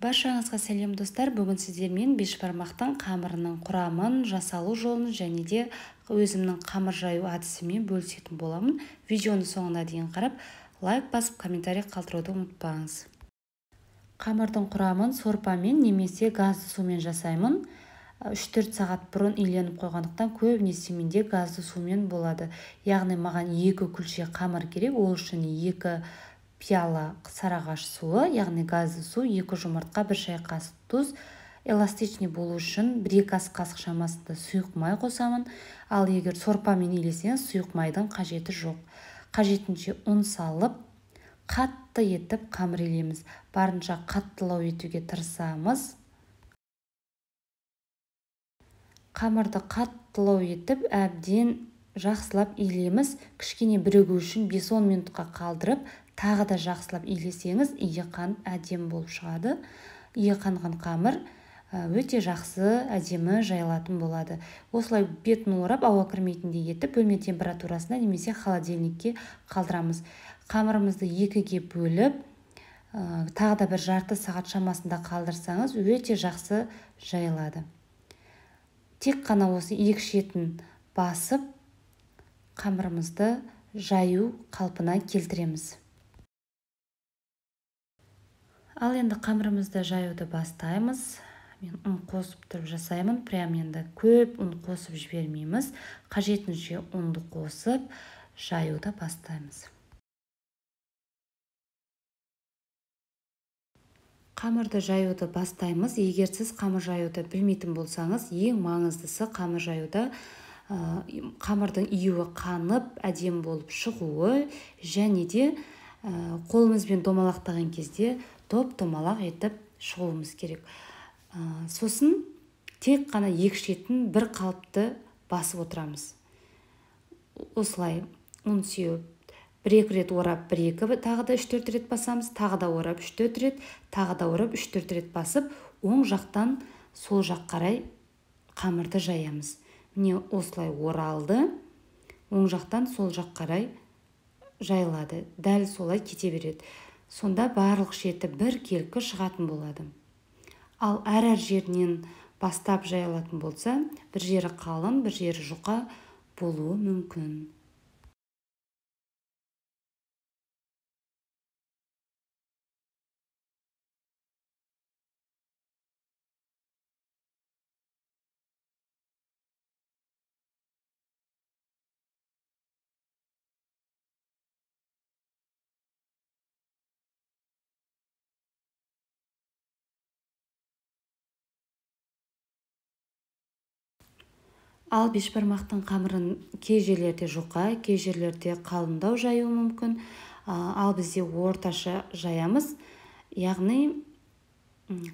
Баршаңызға сәлем достар. Бүгін сіздермен бешбармақтың қамырының құрамын, жасалу жолын және де өзімнің қамыр жаю әдісімен бөлісетін боламын. Видеоны соңына дейін қарап, лайк басып, комментарий қалдыруды ұмытпаңыз. Қамырдың құрамын сорпамен немесе газды сумен жасаймын. 3-4 сағат бұрын иленіп қойғандықтан көбінесе менде газды сумен болады. Яғни маған 2 күлше қамыр керек, ол үшін 2 пиала сарыағаш суы, яғни газды су, 2 жұмыртқа, 1 шай қасық тұз, эластичный болу үшін 1-2 ас қасық шамасында сұйық май қосамын. Ал егер сорпамен илесеңіз, сұйық майдың қажеті жоқ. Қажетінше ұн салып, қатты етіп қамыр илеміз. Барынша қаттылау етуге тырысамыз. Қамырды қаттылау етіп, әбден жақсылап илеміз. Кішкене бірігу үшін 5-10 минутқа қалдырып, тағы да жақсылап илесеңіз, иеқанып әдемі болып шығады. Иеқанған қамыр өте жақсы, әдемі жайылатын болады. Осылай бетін орап, ауа кірмейтіндей етіп, бөлме температурасына немесе холодильникке қалдырамыз. Қамырымызды 2-ге бөліп, тағы да бір жарты сағат шамасында қалдырсаңыз, өте жақсы жайылады. Тек қана осы 2 шетін басып, қамырымызды жаю қалпына келтіреміз. Ал енді қамырымызды жаюды бастаймыз. Мен ұн қосып тұрып жасаймын. Прям енді көп ұн қосып жібермейміз. Қажетінше ұнды қосып, жаюды бастаймыз. Қамырды жаюды бастаймыз. Егер сіз қамыр жаюды білмейтін болсаңыз, ең маңыздысы қамыр жаюда қамырдың июі қанып, әдемі болып шығуы, және де қолымызбен домалақтаған кезде топ-томалақ етіп шығуымыз керек. Сосын тек қана 2 шетін бір қалыпты басып отырамыз. Осылай ұн сеуіп, 1-2 рет орап, 1-2, тағы да 3-4 рет басамыз, тағы да орап 3-4 рет, тағы да орап 3-4 рет басып, оң жақтан сол жақ қарай қамырды жаямыз. Міне осылай оралды, оң жақтан сол жақ қарай жайылады. Дәл солай кете береді. Сонда барлық шеті бір келкі шығатын болады. Ал әр жерінен бастап жайылатын болса, бір жері қалың, бір жері жұқа болуы мүмкін. Ал бешбармақтың қамырын кей жерлерде жұқа, кей жерлерде қалыңдау жаюы мүмкін. Ал бізде орташа жаямыз. Яғни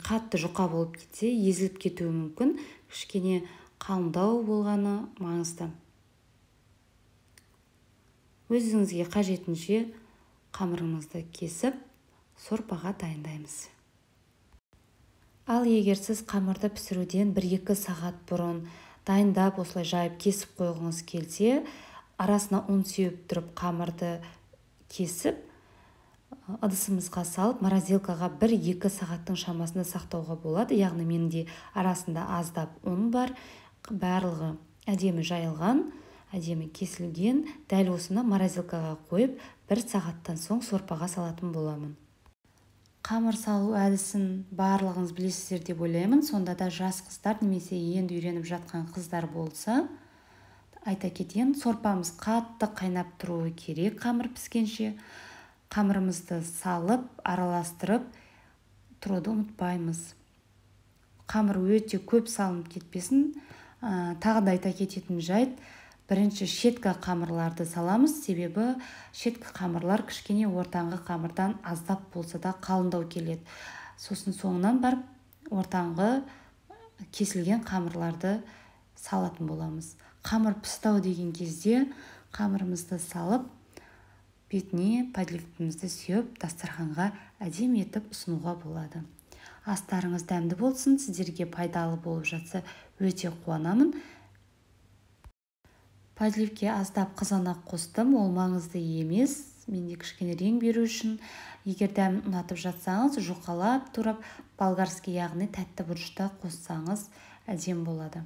қатты жұқа болып кетсе, езіліп кетуі мүмкін. Кішкене қалыңдау болғаны маңызды. Өзіңізге қажетінше қамырыңызды кесіп, сорпаға дайындаймыз. Ал егер сіз қамырды пісіруден 1-2 сағат бұрын дайындап, осылай жайып кесіп қойғыңыз келсе, арасына ұн сеуіп тұрып қамырды кесіп, ыдысымызға салып, морозилкаға 1-2 сағаттың шамасында сақтауға болады. Яғни менде арасында аздап ұн бар, барлығы әдемі жайылған, әдемі кесілген. Дәл осыны морозилкаға қойып, 1 сағаттан соң сорпаға салатын боламын. Қамыр салу әдісін барлығыңыз білесіздер деп ойлаймын. Сонда да жас қыздар немесе енді үйреніп жатқан қыздар болса, айта кетейін, сорпамыз қатты қайнап тұруы керек қамыр піскенше. Қамырымызды салып, араластырып тұруды ұмытпаймыз. Қамыр өте көп салынып кетпесін. Тағы да айта кететін жайт, бірінші шеткі қамырларды саламыз, себебі шеткі қамырлар кішкене ортаңғы қамырдан аздап болса да қалыңдау келеді. Сосын соңынан барып ортаңғы кесілген қамырларды салатын боламыз. Қамыр пістау деген кезде қамырымызды салып, бетіне подливкімізді сеуіп, дастарханға әдемі етіп ұсынуға болады. Астарыңыз дәмді болсын, сіздерге пайдалы болып жатса өте қуанамын. Подливке аздап қызанақ қостым, ол маңызды емес. мен де кішкене рең беру үшін. Егер дәмін ұнатып жатсаңыз, жұқалап турап болгарский яғни тәтті бұрышта қоссаңыз әдемі болады.